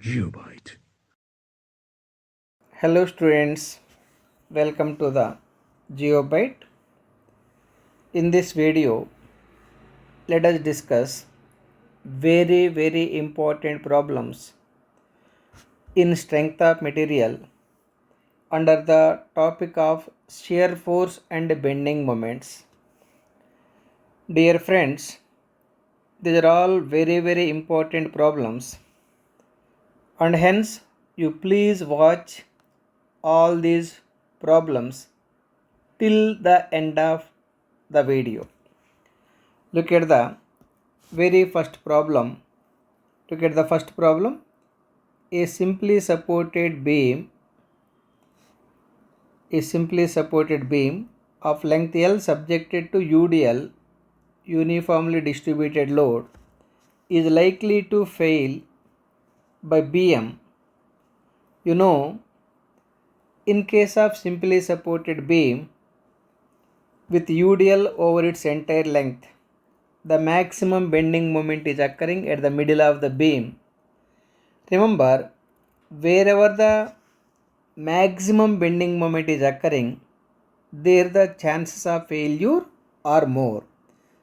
Geobyte. Hello students, welcome to the Geobyte. In this video, let us discuss very important problems in strength of material under the topic of shear force and bending moments. Dear friends, these are all very important problems, and hence you please watch all these problems till the end of the video. Look at the very first problem. Look at the first problem. A simply supported beam of length L subjected to UDL, uniformly distributed load, is likely to fail by BM. You know, in case of simply supported beam with UDL over its entire length, the maximum bending moment is occurring at the middle of the beam. Remember, wherever the maximum bending moment is occurring, there the chances of failure are more.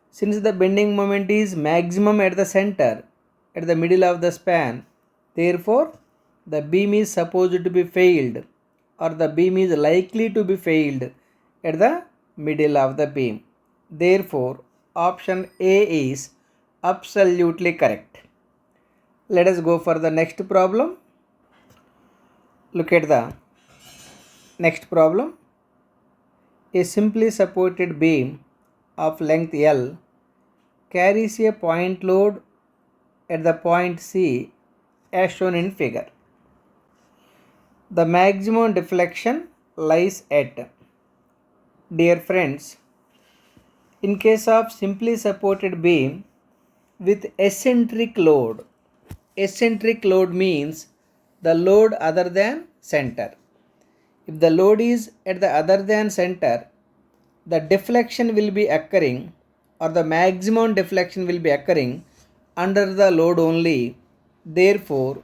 Since the bending moment is maximum at the center, at the middle of the span, therefore the beam is supposed to be failed, or the beam is likely to be failed at the middle of the beam. Therefore, option A is absolutely correct. Let us go for the next problem. Look at the next problem. A simply supported beam of length L carries a point load at the point C as shown in figure. The maximum deflection lies at. Dear friends, in case of simply supported beam with eccentric load means the load other than center. If the load is at the other than center, the deflection will be occurring, or the maximum deflection will be occurring under the load only. Therefore,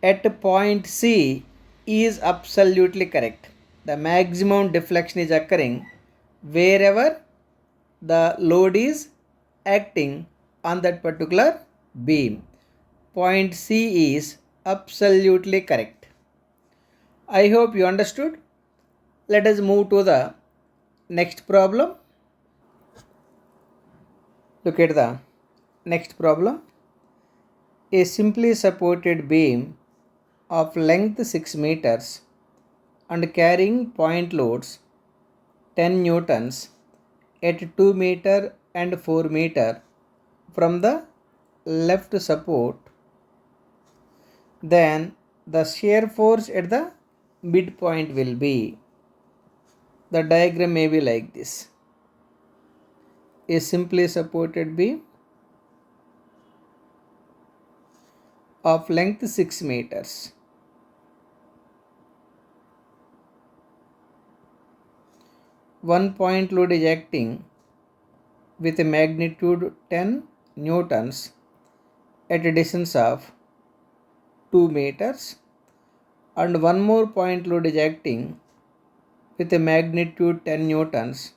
at point C is absolutely correct. The maximum deflection is occurring wherever the load is acting on that particular beam. Point C is absolutely correct. I hope you understood. Let us move to the next problem. Look at the next problem. A simply supported beam of length 6 meters and carrying point loads 10 newtons at 2 meter and 4 meter from the left support, then the shear force at the midpoint will be. The diagram may be like this. A simply supported beam of length 6 meters. One point load is acting with a magnitude 10 newtons at a distance of 2 meters, and one more point load is acting with a magnitude 10 newtons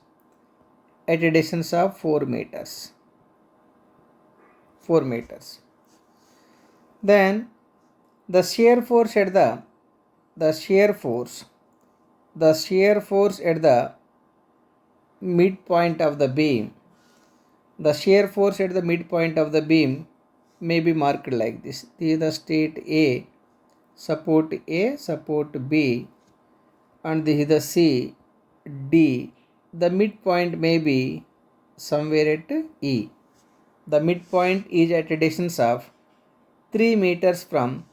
at a distance of 4 meters. 4 meters. Then the shear force at the shear force at the midpoint of the beam. The shear force at the midpoint of the beam may be marked like this. This is the state A, support B, and this is the C, D. The midpoint may be somewhere at E. The midpoint is at a distance of 3 meters from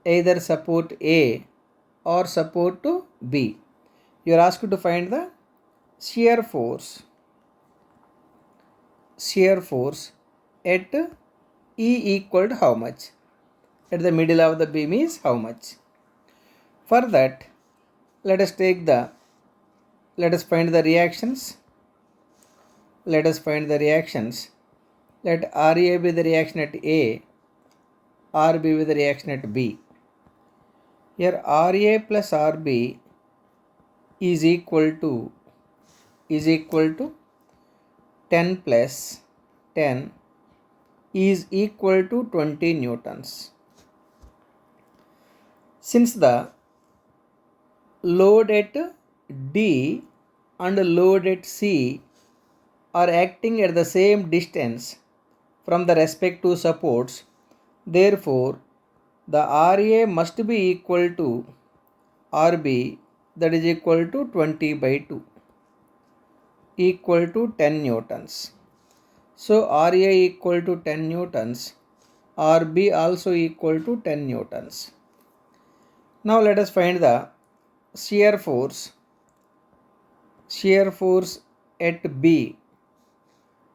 either support A or support B. You are asked to find the shear force at E equal to how much? At the middle of the beam is how much? For that, let us find the reactions. Let RA be the reaction at A, R be the reaction at B. Here RA plus RB is equal to 10 plus 10 is equal to 20 newtons. Since the load at D and load at C are acting at the same distance from the respective supports, therefore the RA must be equal to RB, that is equal to 20 by 2, equal to 10 newtons. So RA equal to 10 newtons, RB also equal to 10 newtons. Now let us find the shear force at B.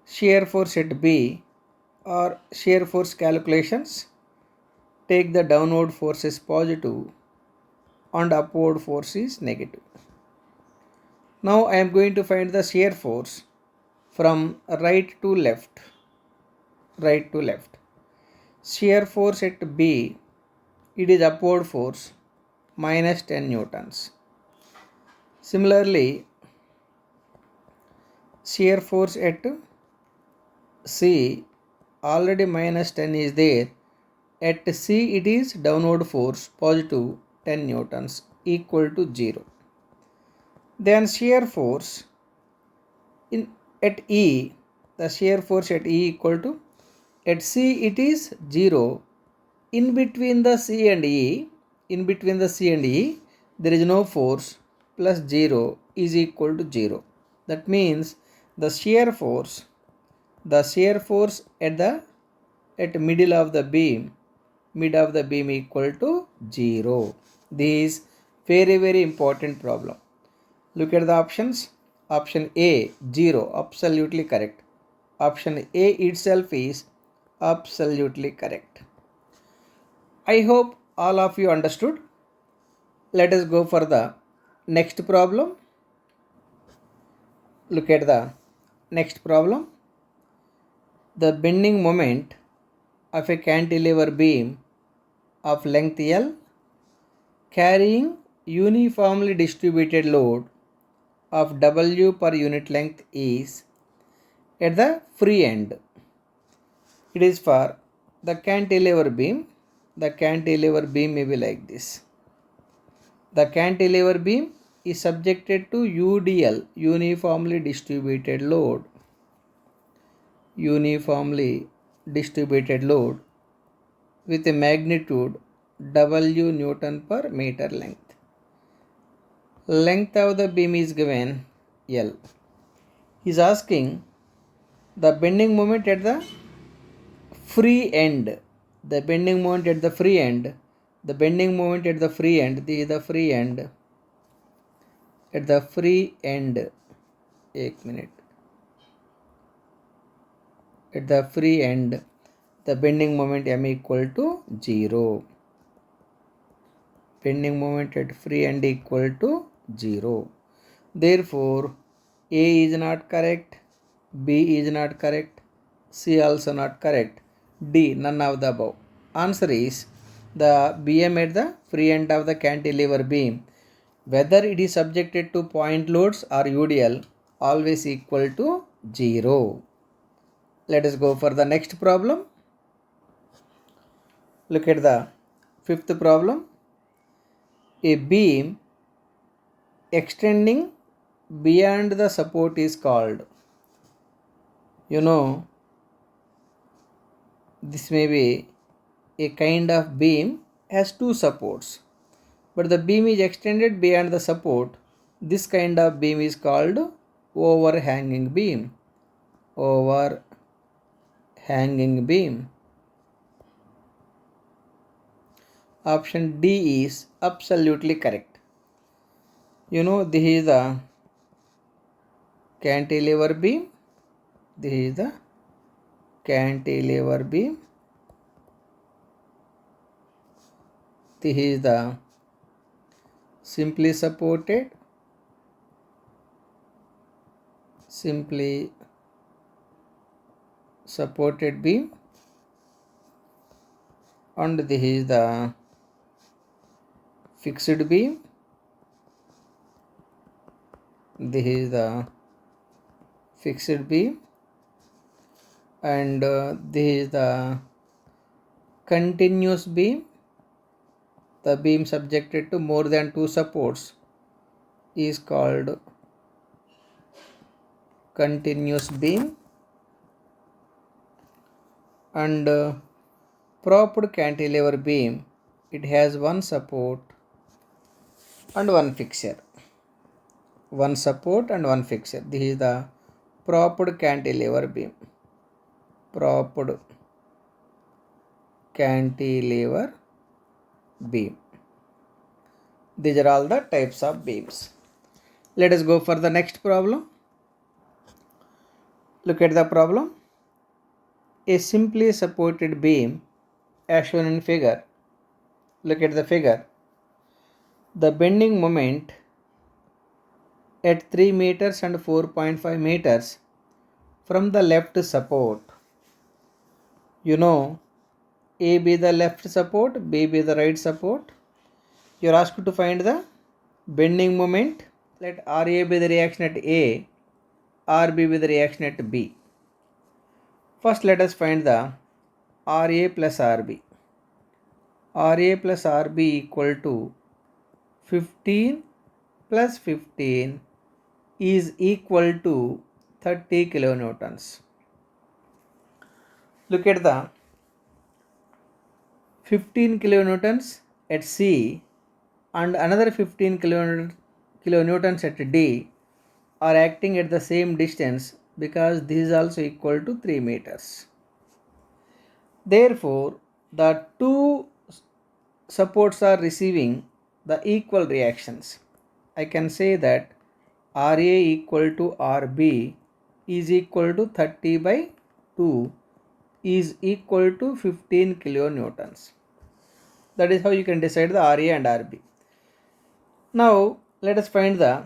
Shear force at B or shear force calculations. Take the downward force is positive and upward force is negative. Now I am going to find the shear force from right to left. Shear force at B, it is upward force minus 10 newtons. Similarly, shear force at C, already minus 10 is there. At C it is downward force positive 10 newtons equal to 0. Then shear force at E, the shear force at E equal to, at C it is 0. In between the C and E, there is no force, plus 0 is equal to 0. That means the shear force at middle of the beam equal to 0. This is very important problem. Look at the options. Option A 0, absolutely correct. Option A itself is absolutely correct. I hope all of you understood. Let us go for the next problem. Look at the next problem. The bending moment of a cantilever beam of length L carrying uniformly distributed load of W per unit length is at the free end. It is for the cantilever beam. The cantilever beam may be like this. The cantilever beam is subjected to UDL, uniformly distributed load. Uniformly distributed load with a magnitude W Newton per meter length. Length of the beam is given L. He is asking the bending moment at the free end. The bending moment at the free end. The bending moment at the free end. This is the free end. At the free end. 1 minute. At the free end, the bending moment M equal to 0. Bending moment at free end equal to 0. Therefore, A is not correct, B is not correct, C also not correct, D none of the above. Answer is the BM at the free end of the cantilever beam, whether it is subjected to point loads or UDL, always equal to 0. Let us go for the next problem. Look at the fifth problem. A beam extending beyond the support is called. This may be a kind of beam has two supports, but the beam is extended beyond the support. This kind of beam is called overhanging beam. Overhanging beam. Option D is absolutely correct. This is the cantilever beam. This is the cantilever beam. This is the simply supported beam, and this is the fixed beam, this is the fixed beam, and this is the continuous beam. The beam subjected to more than two supports is called continuous beam, and propped cantilever beam, it has one support and one fixture. One support and one fixture. This is the propped cantilever beam. Propped cantilever beam. These are all the types of beams. Let us go for the next problem. Look at the problem. A simply supported beam as shown in figure. Look at the figure. The bending moment at 3 meters and 4.5 meters from the left support. You know, A be the left support, B be the right support. You are asked to find the bending moment. Let RA be the reaction at A, RB be the reaction at B. First let us find the RA plus RB. RA plus RB equal to 15 plus 15 is equal to 30 kilonewtons. Look at the 15 kilonewtons at C and another 15 kilonewtons at D are acting at the same distance because this is also equal to 3 meters. Therefore, the two supports are receiving the equal reactions. I can say that RA equal to RB is equal to 30 by 2 is equal to 15 kilonewtons. That is how you can decide the RA and RB. Now let us find the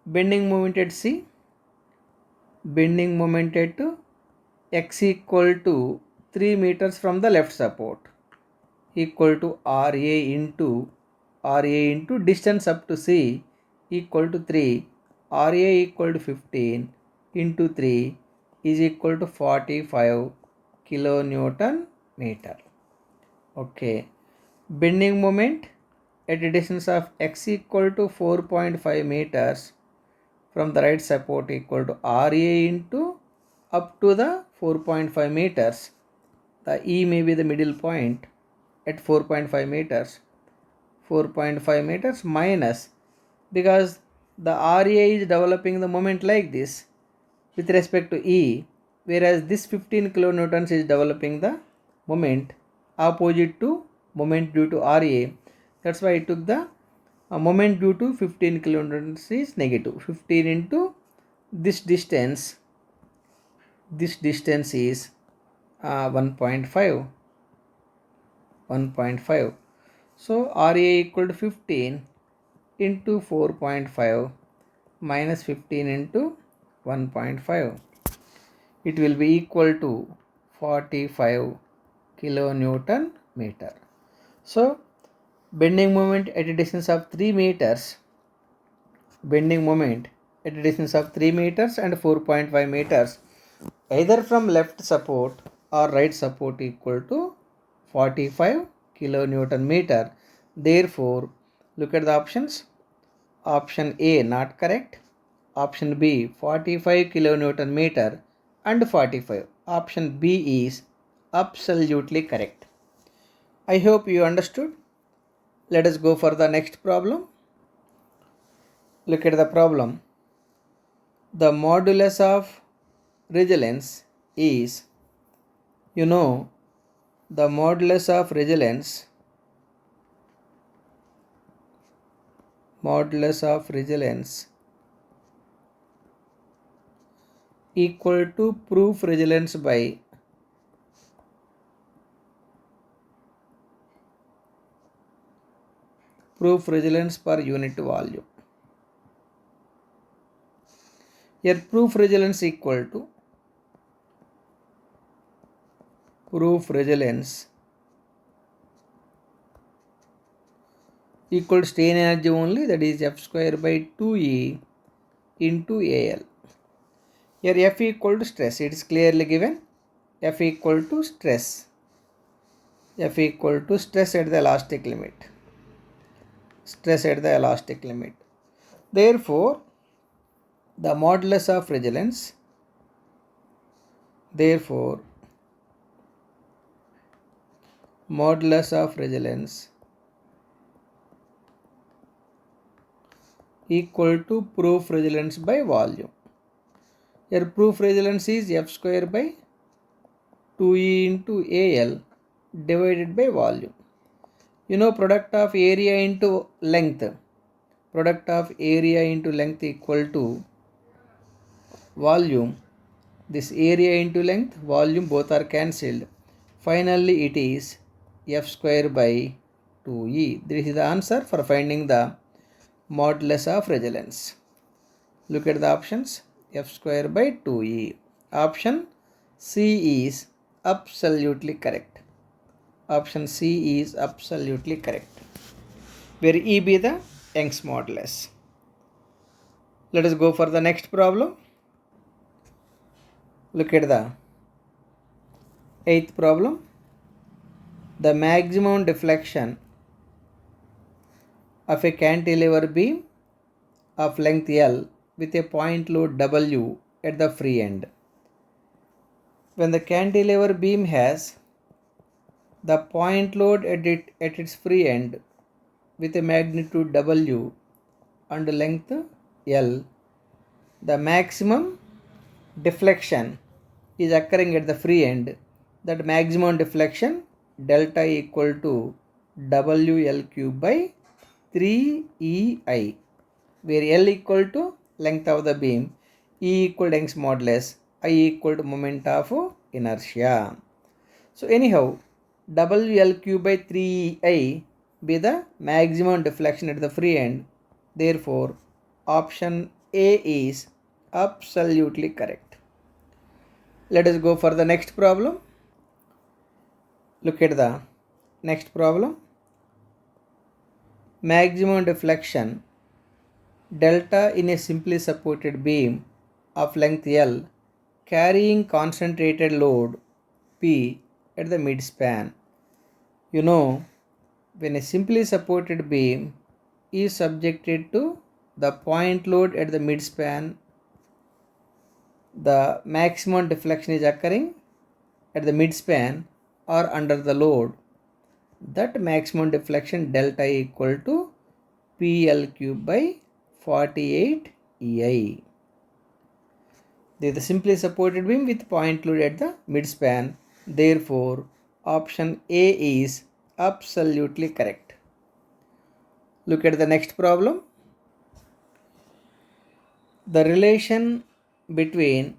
bending moment at C. Bending moment at X equal to 3 meters from the left support equal to RA into distance up to C equal to 3. RA equal to 15 into 3 is equal to 45 kilonewton meter. Okay. Bending moment at a distance of X equal to 4.5 meters from the right support equal to RA into up to the 4.5 meters. The E may be the middle point at 4.5 meters. 4.5 meters minus, because the RA is developing the moment like this with respect to E, whereas this 15 kilonewtons is developing the moment opposite to moment due to RA. That's why I took the moment due to 15 kilonewtons is negative. 15 into this distance is 1.5. So RA equal to 15 into 4.5 minus 15 into 1.5. It will be equal to 45 kilonewton meter. So bending moment at a distance of 3 meters, bending moment at a distance of 3 meters and 4.5 meters either from left support or right support equal to 45 kilonewton meter. Therefore, look at the options. Option A not correct. Option B 45 kilonewton meter and 45. Option B is absolutely correct. I hope you understood. Let us go for the next problem. Look at the problem. The modulus of resilience is, the modulus of resilience equal to proof resilience by proof resilience per unit volume. Here proof resilience equal to proof resilience equal to strain energy only, that is F square by 2E into AL. Here F equal to stress, it is clearly given. F equal to stress. F equal to stress at the elastic limit. Stress at the elastic limit. Therefore, the modulus of resilience, modulus of resilience equal to proof resilience by volume. Here proof resilience is F square by 2E into AL divided by volume. You know, product of area into length. Product of area into length equal to volume. This area into length, volume, both are cancelled. Finally, it is F square by 2E. This is the answer for finding the modulus of resilience. Look at the options. F square by 2E. Option C is absolutely correct. Option C is absolutely correct, where E be the Young's modulus. Let us go for the next problem. Look at the 8th problem. The maximum deflection of a cantilever beam of length L with a point load W at the free end. When the cantilever beam has the point load at its free end with a magnitude W and length L, the maximum deflection is occurring at the free end. That maximum deflection delta equal to WL cube by 3EI, where L equal to length of the beam, E equal to Young's modulus, I equal to moment of inertia. So anyhow, WL cube by 3EI be the maximum deflection at the free end. Therefore, option A is absolutely correct. Let us go for the next problem. Look at the next problem. Maximum deflection delta in a simply supported beam of length L carrying concentrated load P at the midspan. You know, when a simply supported beam is subjected to the point load at the midspan, the maximum deflection is occurring at the midspan or under the load. That maximum deflection delta equal to PL cube by 48 EI. They are the simply supported beam with point load at the midspan. Therefore, option A is absolutely correct. Look at the next problem. The relation between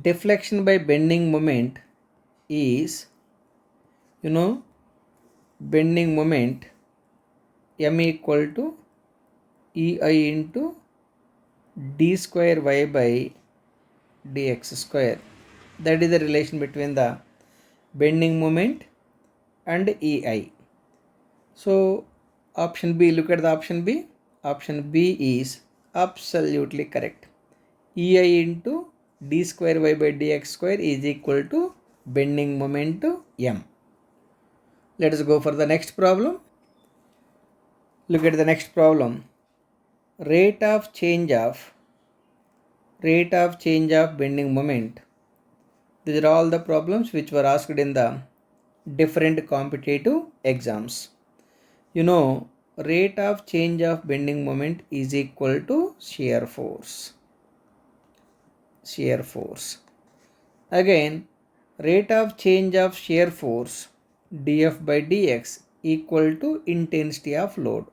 deflection by bending moment is, you know, bending moment M equal to EI into d square y by dx square. That is the relation between the bending moment and EI. So option B, look at the option B. Option B is absolutely correct. EI into d square y by dx square is equal to bending moment M. Let us go for the next problem. Look at the next problem. Rate of change of bending moment. These are all the problems which were asked in the different competitive exams. You know, rate of change of bending moment is equal to shear force. Again, rate of change of shear force dF by dx equal to intensity of load.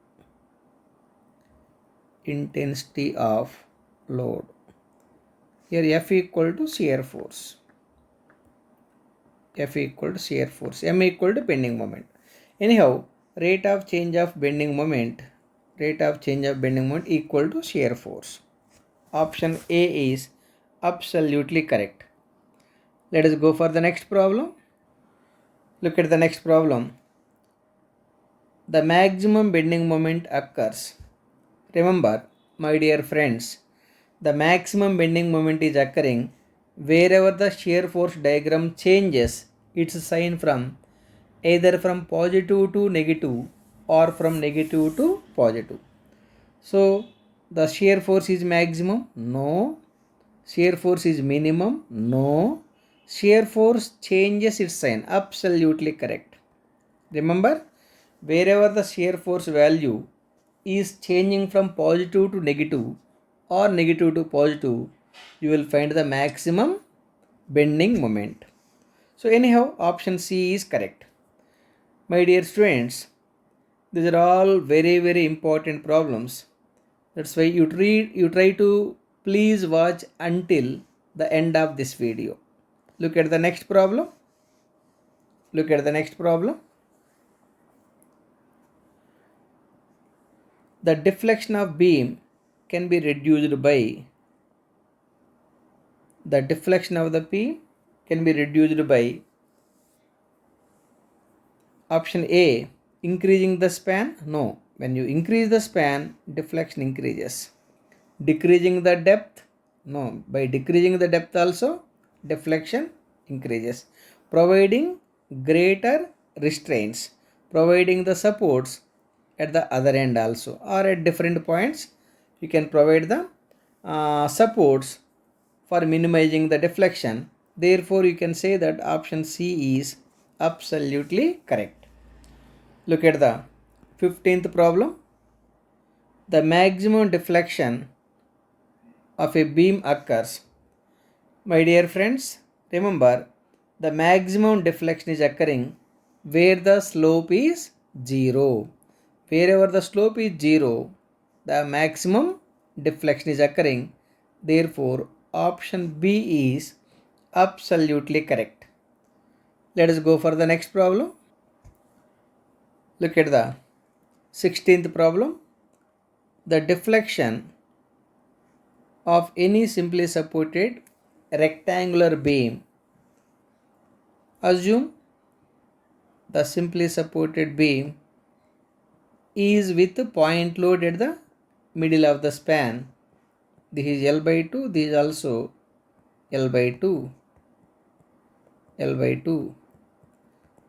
Here F equal to shear force. M equal to bending moment. Anyhow, rate of change of bending moment equal to shear force. Option A is absolutely correct. Let us go for the next problem. Look at the next problem. the maximum bending moment occurs. Remember, my dear friends, the maximum bending moment is occurring wherever the shear force diagram changes its sign from either from positive to negative or from negative to positive. So the shear force is maximum? No. Shear force is minimum? No. Shear force changes its sign? Absolutely correct. Remember, wherever the shear force value is changing from positive to negative or negative to positive, you will find the maximum bending moment. So anyhow, option C is correct. My dear students, these are all very important problems. That's why you try to please watch until the end of this video. Look at the next problem. Look at the next problem. The deflection of beam can be reduced by option A, increasing the span. No, when you increase the span, deflection increases. Decreasing the depth. No, by decreasing the depth also deflection increases. Providing greater restraints, providing the supports at the other end also or at different points, you can provide the supports for minimizing the deflection. Therefore you can say that option C is absolutely correct. Look at the 15th problem. The maximum deflection of a beam occurs. My dear friends, remember, the maximum deflection is occurring where the slope is 0. Wherever the slope is 0, the maximum deflection is occurring. Therefore option B is absolutely correct. Let us go for the next problem. Look at the 16th problem. The deflection of any simply supported rectangular beam. Assume the simply supported beam is with point load at the middle of the span. This is L by 2, this is also L by 2.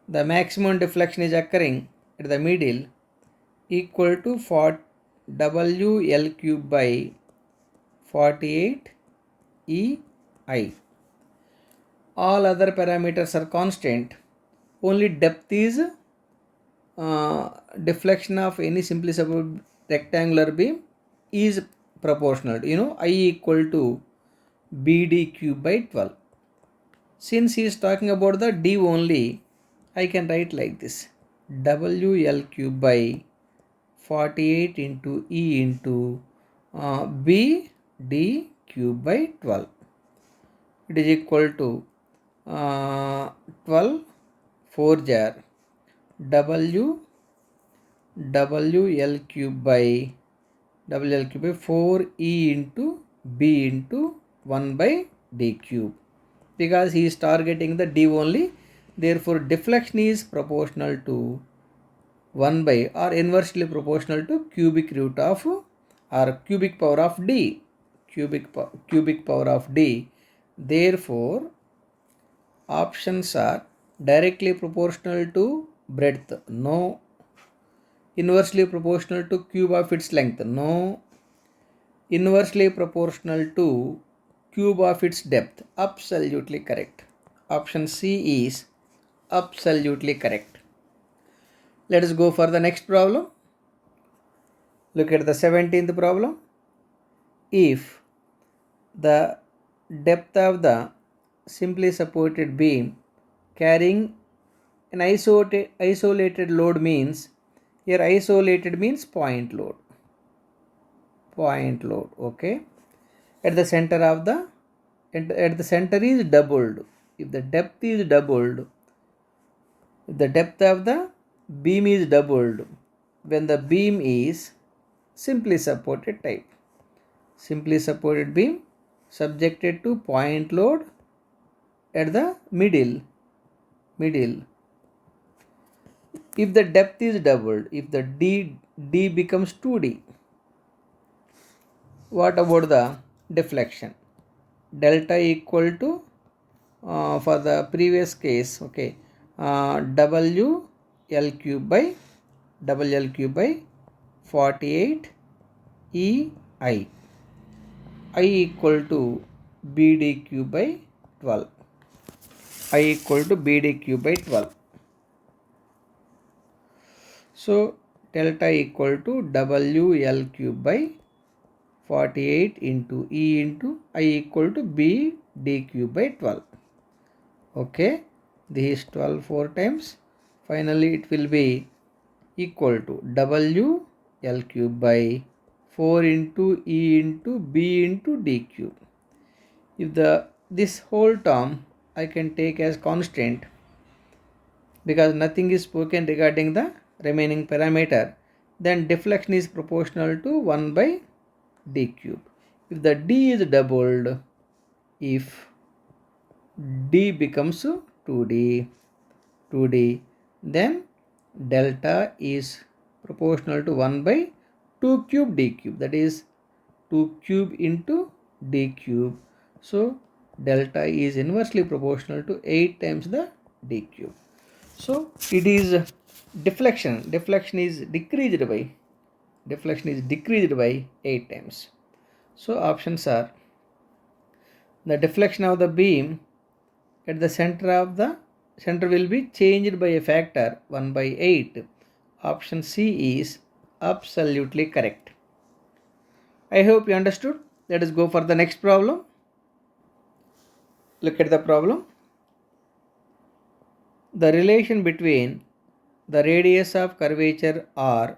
The maximum deflection is occurring at the middle equal to WL cube by 48 EI. All other parameters are constant. Only depth is deflection of any simply supported rectangular beam is proportional. I equal to BD cube by 12. Since he is talking about the D only, I can write like this: WL cube by 48 into E into BD cube by 12. It is equal to 12 4 jar WL cube by 4 E into B into 1 by D cube. Because he is targeting the D only, therefore deflection is proportional to 1 by or inversely proportional to cubic root of or cubic power of D. Cubic power of D. Therefore options are directly proportional to breadth. No. Inversely proportional to cube of its length. No. Inversely proportional to cube of its depth. Absolutely correct. Option C is absolutely correct. Let us go for the next problem. Look at the 17th problem. If the depth of the simply supported beam carrying an isolated load means, here isolated means point load, okay, at the center is doubled. If the depth is doubled, if the depth of the beam is doubled when the beam is simply supported type, simply supported beam subjected to point load at the middle If the depth is doubled, if the d becomes 2d, what about the deflection? Delta equal to, for the previous case, okay, w L cube by 48 E I equal to BD cube by 12. I equal to BD cube by 12. So delta equal to WL cube by 48 into E into I equal to BD cube by 12. Okay, this is 12 4 times. Finally, it will be equal to WL cube by 4 into E into B into D cube. If this whole term I can take as constant, because nothing is spoken regarding the remaining parameter, then deflection is proportional to 1 by d cube. If the d is doubled, if d becomes 2d, then delta is proportional to 1 by 2 cube d cube, that is 2 cube into d cube. So delta is inversely proportional to 8 times the d cube. So it is deflection. Deflection is decreased by 8 times. So options are: the deflection of the beam at the center will be changed by a factor 1 by 8. Option C is absolutely correct. I hope you understood. Let us go for the next problem. Look at the problem. The relation between the radius of curvature R,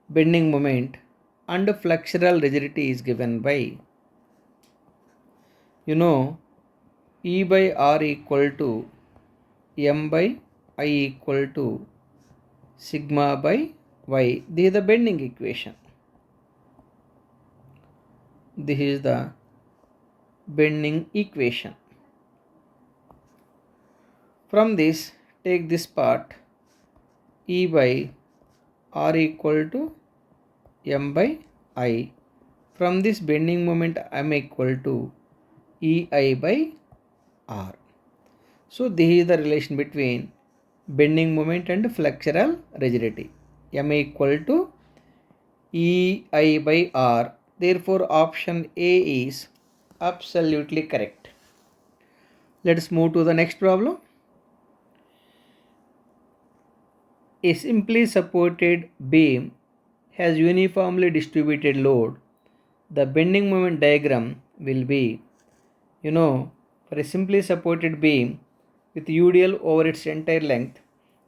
bending moment, and flexural rigidity is given by, E by R equal to M by I equal to sigma by Y. This is the bending equation. This is the bending equation. From this, take this part, E by R equal to M by I. From this bending moment, M equal to EI by R. So this is the relation between bending moment and flexural rigidity. M equal to EI by R. Therefore, option A is absolutely correct. Let's move to the next problem. A simply supported beam has uniformly distributed load. The bending moment diagram will be, for a simply supported beam with UDL over its entire length,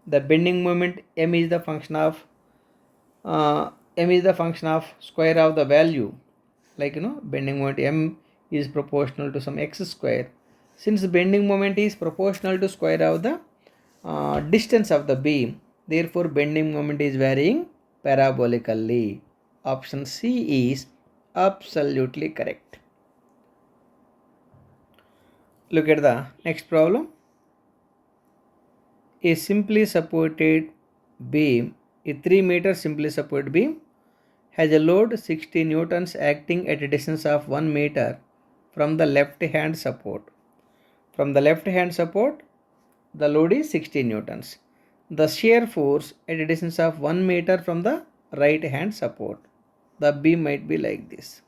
the bending moment M is the function of square of the value, like bending moment M is proportional to some x square. Since bending moment is proportional to square of the distance of the beam, therefore bending moment is varying parabolically. Option C is absolutely correct. Look at the next problem. A simply supported beam, a 3 meter simply supported beam, has a load 60 newtons acting at a distance of 1 meter from the left hand support. From the left hand support, the load is 60 newtons. The shear force at a distance of 1 meter from the right hand support. The beam might be like this.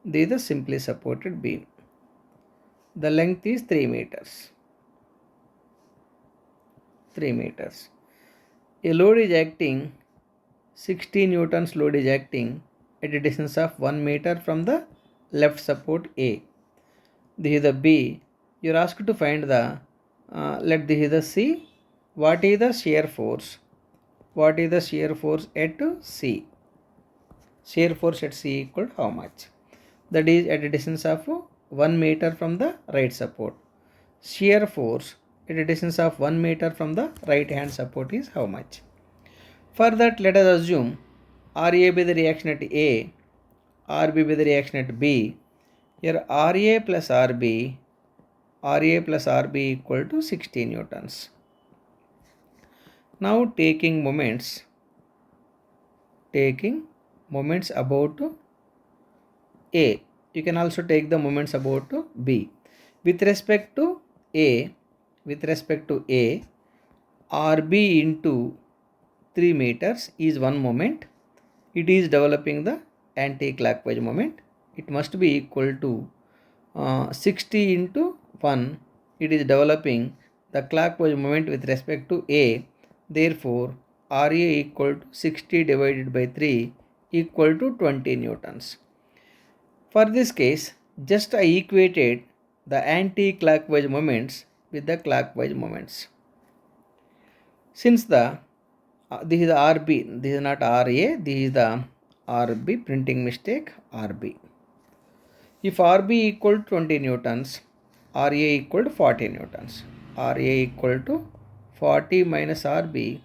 This is the simply supported beam. The length is 3 meters. 3 meters. A load is acting, 60 newtons load is acting at a distance of 1 meter from the left support A. This is the B. You are asked to find the, let this is the C. What is the shear force? What is the shear force at C? Shear force at C equal to how much? That is at a distance of 1 meter from the right support. Shear force at a distance of 1 meter from the right hand support is how much? For that, let us assume RA be the reaction at A, RB be the reaction at B. Here RA plus RB equal to 60 newtons. Now taking moments about A. You can also take the moments about B. With respect to A, RB into 3 meters is one moment. It is developing the anti-clockwise moment. It must be equal to 60 into 1. It is developing the clockwise moment with respect to A. Therefore, RA equal to 60 divided by 3 equal to 20 newtons. For this case, just I equated the anti-clockwise moments with the clockwise moments. Since this is the RB, this is not RA, this is the RB, printing mistake, RB. If RB equal to 20 newtons, RA equal to 40 newtons. RA equal to 40 minus RB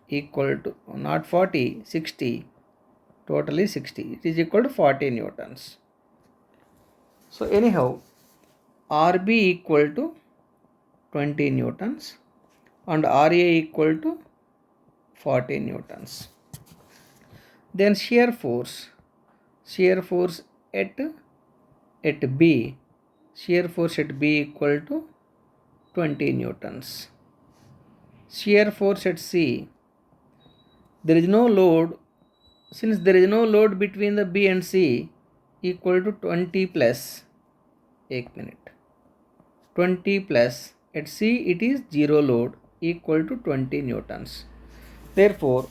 equal to, not 40, 60, totally 60. It is equal to 40 newtons. So anyhow, RB equal to 20 newtons and RA equal to 40 newtons. Then shear force at B equal to 20 newtons. Shear force at C, there is no load. Since there is no load between the B and C, equal to 20 plus 20 plus at C it is 0 load equal to 20 newtons. Therefore,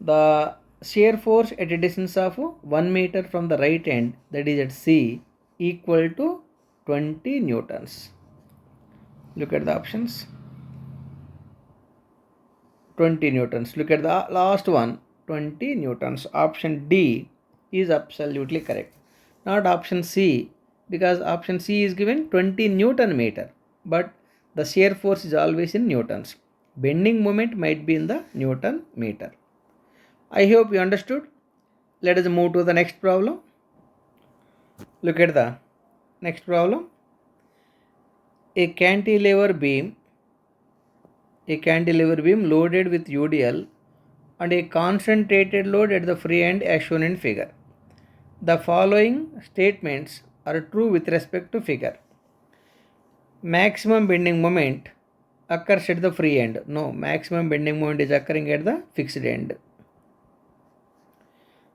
the shear force at a distance of 1 meter from the right end, that is at C, equal to 20 newtons. Look at the options. 20 newtons. Look at the last one, 20 newtons. Option D is absolutely correct. Not option C, because option C is given 20 Newton meter, but the shear force is always in newtons. Bending moment might be in the Newton meter. I hope you understood. Let us move to the next problem. Look at the next problem. A cantilever beam loaded with UDL and a concentrated load at the free end as shown in figure. The following statements are true with respect to figure. Maximum bending moment occurs at the free end. No, maximum bending moment is occurring at the fixed end.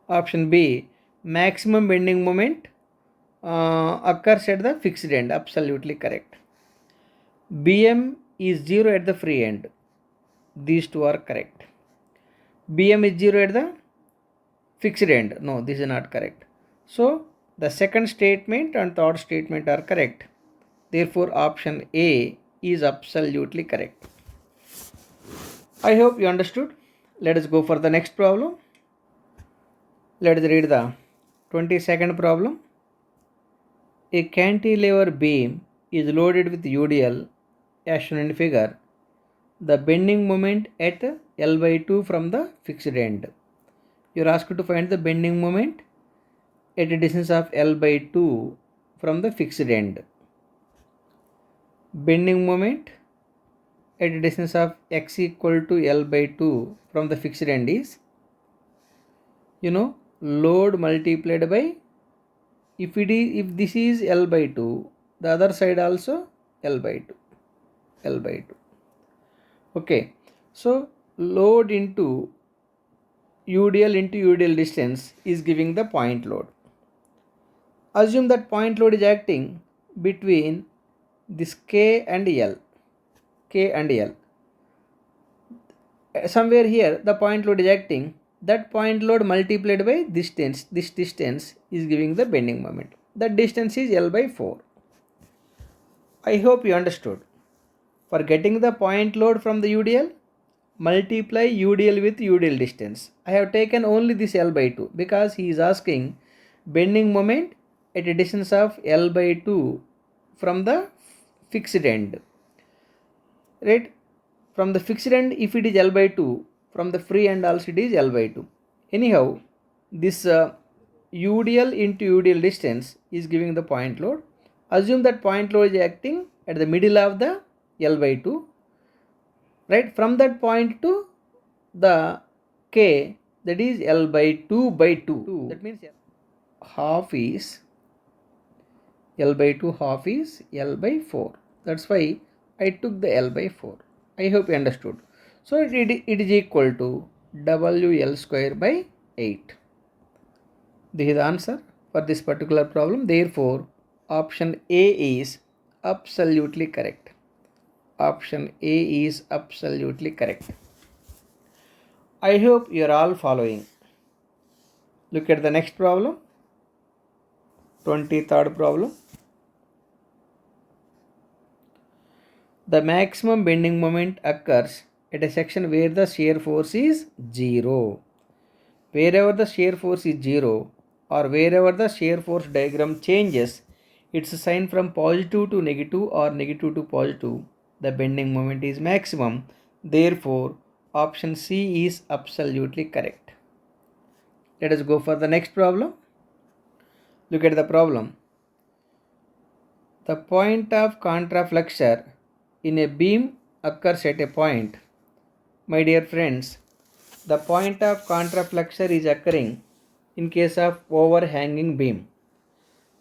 Option B, maximum bending moment occurs at the fixed end. Absolutely correct. BM is 0 at the free end. These two are correct. BM is 0 at the fixed end. No, this is not correct. So, the second statement and third statement are correct. Therefore, option A is absolutely correct. I hope you understood. Let us go for the next problem. Let us read the 22nd problem. A cantilever beam is loaded with UDL as shown in figure. The bending moment at L by 2 from the fixed end. You are asked to find the bending moment at a distance of L by 2 from the fixed end. Bending moment at a distance of x equal to L by 2 from the fixed end is, load multiplied by, if this is L by 2, the other side also L by 2. Okay, so load into UDL distance is giving the point load. Assume that point load is acting between this K and L. Somewhere here the point load is acting. That point load multiplied by this distance is giving the bending moment. That distance is L by 4. I hope you understood. For getting the point load from the UDL, multiply UDL with UDL distance. I have taken only this L by 2 because he is asking bending moment at a distance of L by 2 from the fixed end. Right? From the fixed end, if it is L by 2, from the free end also it is L by 2. Anyhow, this UDL into UDL distance is giving the point load. Assume that point load is acting at the middle of the L by 2. Right, from that point to the K, that is L by 2 by 2. That means half is L by 2, half is L by 4. That's why I took the L by 4. I hope you understood. So it is equal to WL square by 8. This is the answer for this particular problem. Therefore, option A is absolutely correct. Option A is absolutely correct. I hope you are all following. Look at the next problem. 23rd problem. The maximum bending moment occurs at a section where the shear force is 0. Wherever the shear force is 0 or wherever the shear force diagram changes its sign from positive to negative or negative to positive, the bending moment is maximum. Therefore, option C is absolutely correct. Let us go for the next problem. Look at the problem. The point of contraflexure in a beam occurs at a point. My dear friends, the point of contraflexure is occurring in case of overhanging beam.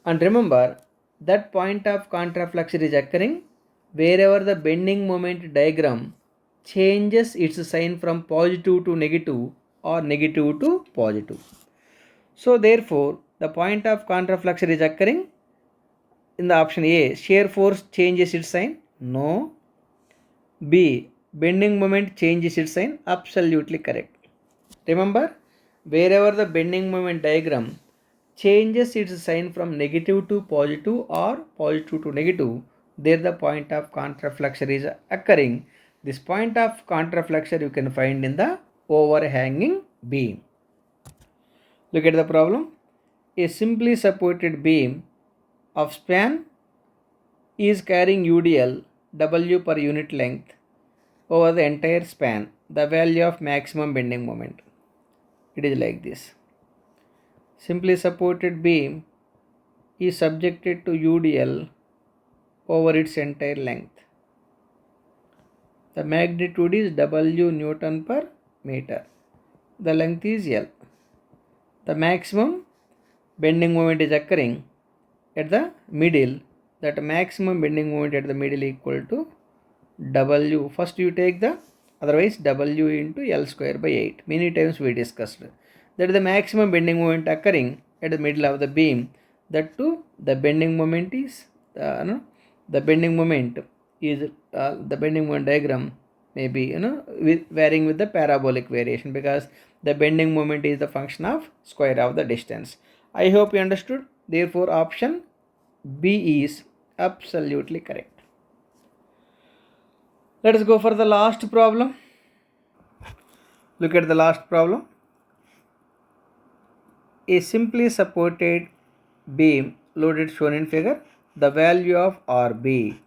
And remember, that point of contraflexure is occurring wherever the bending moment diagram changes its sign from positive to negative or negative to positive. So therefore, the point of contraflexure is occurring in the option A, shear force changes its sign. No. B, bending moment changes its sign. Absolutely correct. Remember, wherever the bending moment diagram changes its sign from negative to positive or positive to negative, there the point of contraflexure is occurring. This point of contraflexure you can find in the overhanging beam. Look at the problem. A simply supported beam of span is carrying UDL W per unit length over the entire span, the value of maximum bending moment. It is like this. Simply supported beam is subjected to UDL over its entire length. The magnitude is W Newton per meter. The length is L. The maximum bending moment is occurring at the middle. That maximum bending moment at the middle equal to W. First you take the, otherwise W into L square by 8. Many times we discussed. That is the maximum bending moment occurring at the middle of the beam. That too, the bending moment is, the bending moment is, the bending moment diagram may be, varying with the parabolic variation, because the bending moment is the function of square of the distance. I hope you understood. Therefore, option B is absolutely correct. Let us go for the last problem. Look at the last problem. A simply supported beam loaded shown in figure. The value of RB.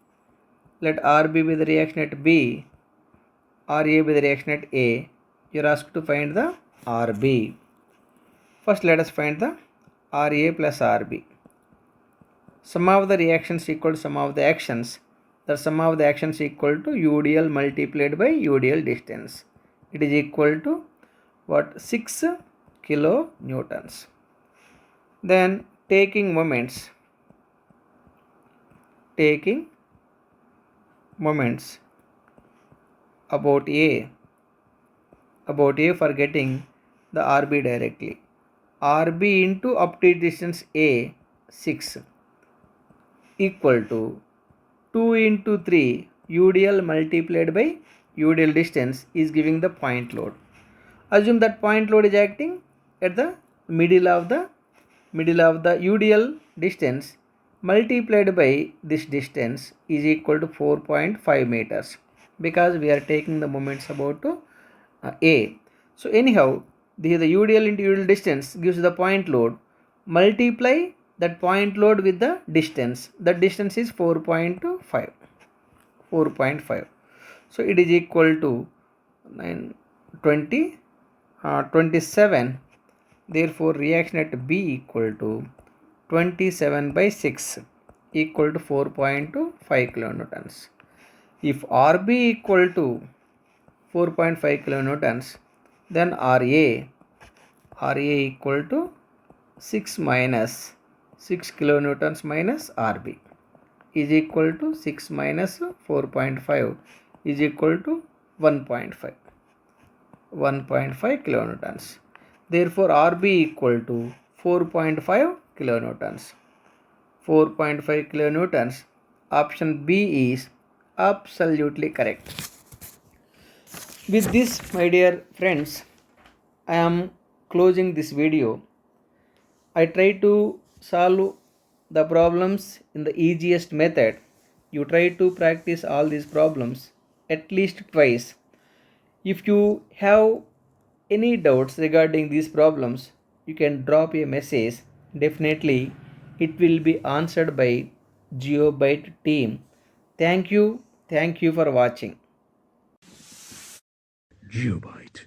Let RB be the reaction at B, RA be the reaction at A. You are asked to find the RB. First let us find the RA plus RB. Sum of the reactions equal to sum of the actions. The sum of the actions equal to UDL multiplied by UDL distance. It is equal to what? 6 kilonewtons. Then taking moments about A for getting the RB directly. RB into up to distance A, 6, equal to 2 into 3 UDL multiplied by UDL distance is giving the point load. Assume that point load is acting at the middle of the UDL distance multiplied by this distance is equal to 4.5 meters, because we are taking the moments about to A. So anyhow, the UDL into UDL distance gives the point load. Multiply that point load with the distance. That distance is 4.5. So it is equal to 27. Therefore, reaction at B equal to 27 by 6 equal to 4.5 kilonewtons. If RB equal to 4.5 kilonewtons, Then RA equal to 6 minus 6 kilonewtons minus RB is equal to 6 minus 4.5 is equal to 1.5 kilonewtons. Therefore, RB equal to 4.5 kilonewtons. 4.5 kilonewtons. Option B is absolutely correct. With this, my dear friends, I am closing this video. I try to solve the problems in the easiest method. You try to practice all these problems at least twice. If you have any doubts regarding these problems, you can drop a message. Definitely, it will be answered by GeoByte team. Thank you. Thank you for watching. GeoByte.